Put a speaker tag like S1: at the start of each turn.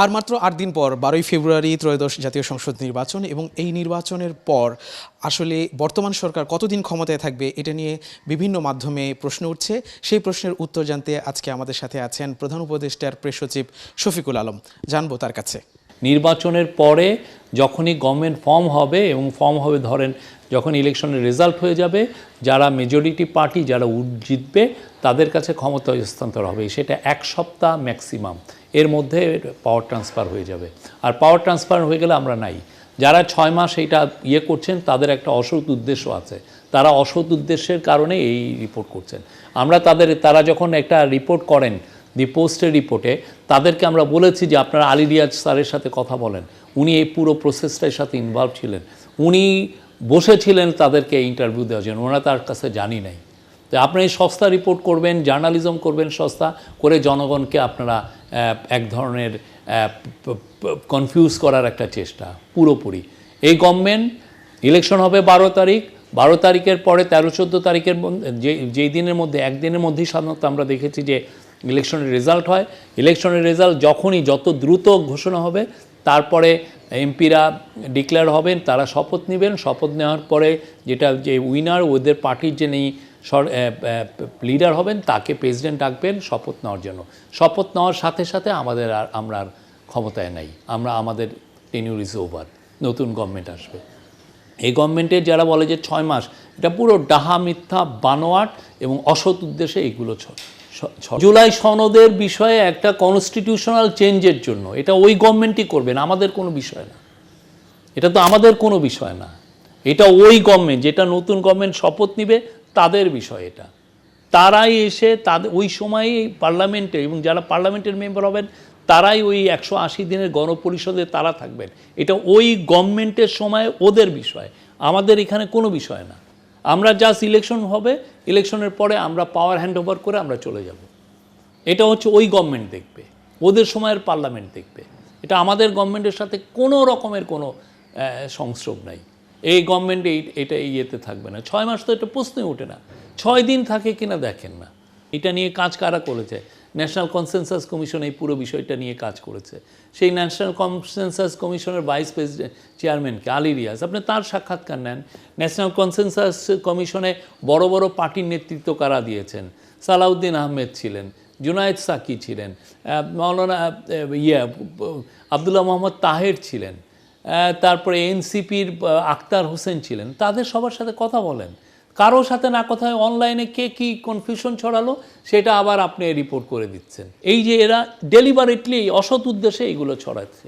S1: আর মাত্র ৮ দিন পর ১২ই ফেব্রুয়ারি ত্রয়োদশ জাতীয় সংসদ নির্বাচন, এবং এই নির্বাচনের পর আসলে বর্তমান সরকার কতদিন ক্ষমতায় থাকবে এটা নিয়ে বিভিন্ন মাধ্যমে প্রশ্ন উঠছে। সেই প্রশ্নের উত্তর জানতে আজকে আমাদের সাথে আছেন প্রধান উপদেষ্টার প্রেস সচিব শফিকুল আলম। জানবো তার কাছে।
S2: নির্বাচনের পরে যখনই গভর্নমেন্ট ফর্ম হবে এবং ফর্ম হবে ধরেন যখন ইলেকশনের রেজাল্ট হয়ে যাবে, যারা মেজরিটি পার্টি যারা জিতবে তাদের কাছে ক্ষমতা হস্তান্তর হবে, সেটা ১ সপ্তাহ ম্যাক্সিমাম এর মধ্যে পাওয়ার ট্রান্সফার হয়ে যাবে। আর পাওয়ার ট্রান্সফার হয়ে গেলে আমরা নাই, যারা ৬ মাস এটা করছেন তাদের একটা অসৎ উদ্দেশ্য আছে, তারা অসৎ উদ্দেশ্যের কারণে এই রিপোর্ট করছেন। আমরা তারা যখন একটা রিপোর্ট করেন দি পোস্টের রিপোর্টে, তাদেরকে আমরা বলেছি যে আপনারা আলী রিয়াজ স্যারের সাথে কথা বলেন, উনি এই পুরো প্রসেসটার সাথে ইনভলভ ছিলেন, উনি বসেছিলেন তাদেরকে ইন্টারভিউ দেওয়ার জন্য, ওনারা তার কাছে জানি নাই। তো আপনি সস্তা রিপোর্ট করবেন, জার্নালিজম করবেন সস্তা করে, জনগণকে আপনারা এক ধরনের কনফিউজ করার একটা চেষ্টা পুরোপুরি। এই গভর্নমেন্ট ইলেকশন হবে ১২ তারিখ, ১২ তারিখের পরে ১৩-১৪ তারিখের যেই দিনের মধ্যে একদিনের মধ্যেই সাধারণত আমরা দেখেছি যে ইলেকশনের রেজাল্ট হয়। ইলেকশনের রেজাল্ট যখনই যত দ্রুত ঘোষণা হবে, তারপরে এমপিরা ডিক্লেয়ার হবেন, তারা শপথ নেবেন, শপথ নেওয়ার পরে যে উইনার ওদের পার্টির যিনি লিডার হবেন তাকে প্রেসিডেন্ট ডাকবেন শপথ নেওয়ার জন্য। শপথ নেওয়ার সাথে সাথে আমরা আর ক্ষমতায় নাই, আমাদের টেনিউর ইজ ওভার, নতুন গভর্নমেন্ট আসবে। এই গভর্নমেন্টের যারা বলে যে ৬ মাস, এটা পুরো ডাহা মিথ্যা বানোয়াট এবং অসৎ উদ্দেশ্যে এইগুলো জুলাই সনদের বিষয়ে একটা কনস্টিটিউশনাল চেঞ্জের জন্য এটা ওই গভর্নমেন্টই করবেন, আমাদের কোনো বিষয় না, এটা তো আমাদের কোনো বিষয় না, এটা ওই গভর্নমেন্ট যেটা নতুন গভর্নমেন্ট শপথ নিবে তাদের বিষয়। এটা তারাই এসে তাদের ওই সময়ে পার্লামেন্টে, এবং যারা পার্লামেন্টের মেম্বার হবেন তারাই ওই ১৮০ দিনের গণপরিষদে তারা থাকবেন, এটা ওই গভর্নমেন্টের সময় ওদের বিষয়, আমাদের এখানে কোনো বিষয় না। আমরা জাস্ট ইলেকশন হবে, ইলেকশনের পরে আমরা পাওয়ার হ্যান্ড ওভার করে আমরা চলে যাব। এটা হচ্ছে ওই গভর্নমেন্ট দেখবে, ওদের সময়ের পার্লামেন্ট দেখবে, এটা আমাদের গভর্নমেন্টের সাথে কোনো রকমের কোনো সংস্রব নাই। এই গভর্নমেন্ট এটা ইয়েতে থাকবে না। ৬ মাস তো এটা প্রশ্নই ওঠে না, ৬ দিন থাকে কিনা দেখেন না। এটা নিয়ে কাজ কারা করেছে? ন্যাশনাল কনসেনসাস কমিশন এই পুরো বিষয়টা নিয়ে কাজ করেছে। সেই ন্যাশনাল কনসেনসাস কমিশনের ভাইস প্রেসিডেন্ট চেয়ারম্যানকে আলী রিয়াজ, আপনি তার সাক্ষাৎকার নেন। ন্যাশনাল কনসেনসাস কমিশনে বড় বড় পার্টির নেতৃত্ব কারা দিয়েছেন? সালাউদ্দিন আহমেদ ছিলেন, জুনায়েদ সাকি ছিলেন, মাওলানা আবদুল্লাহ মোহাম্মদ তাহের ছিলেন, তারপরে এনসিপির আক্তার হোসেন ছিলেন। তাদের সবার সাথে কথা বলেন, কারো সাথে না কথা হয় অনলাইনে কে কী কনফিউশন ছড়ালো সেটা আবার আপনি রিপোর্ট করে দিচ্ছেন। এই যে এরা ডেলিভারেটলি অসৎ উদ্দেশ্যে এগুলো ছড়াচ্ছে।